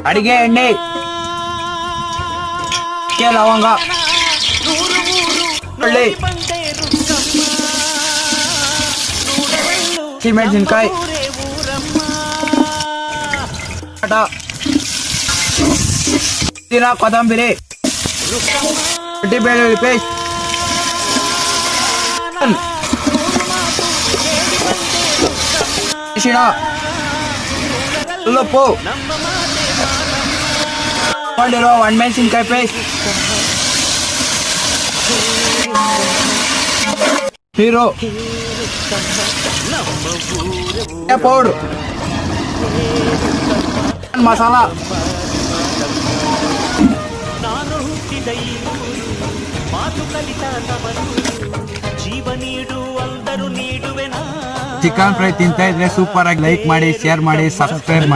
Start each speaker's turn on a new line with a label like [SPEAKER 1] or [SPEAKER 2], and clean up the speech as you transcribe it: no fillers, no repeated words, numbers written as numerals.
[SPEAKER 1] ಅಡಿಗೆ ಎಣ್ಣೆ, ಲವಂಗ, ಬೆಳ್ಳಿ, ಹಸಿಮೆಣಸಿನ್ಕಾಯಿ, ಕೊತ್ತಂಬರಿ, ಶುಂಠಿ ಬೆಳ್ಳುಳ್ಳಿ ಪೇಸ್ಟ್, ಅರಿಶಿಣ, ಉಪ್ಪು, ಮಾಡಿರೋ ಒಣಮೆಣಸಿನ್ಕಾಯಿ ಪೇಸ್ಟ್, ಹೀರೋ ಪೌಡ್ರು, ಮಸಾಲ, ಚಿಕನ್ ಫ್ರೈ ತಿಂತಾ ಇದ್ರೆ ಸೂಪರ್ ಆಗಿ ಲೈಕ್ ಮಾಡಿ, ಶೇರ್ ಮಾಡಿ, ಸಬ್ಸ್ಕ್ರೈಬ್ ಮಾಡಿ.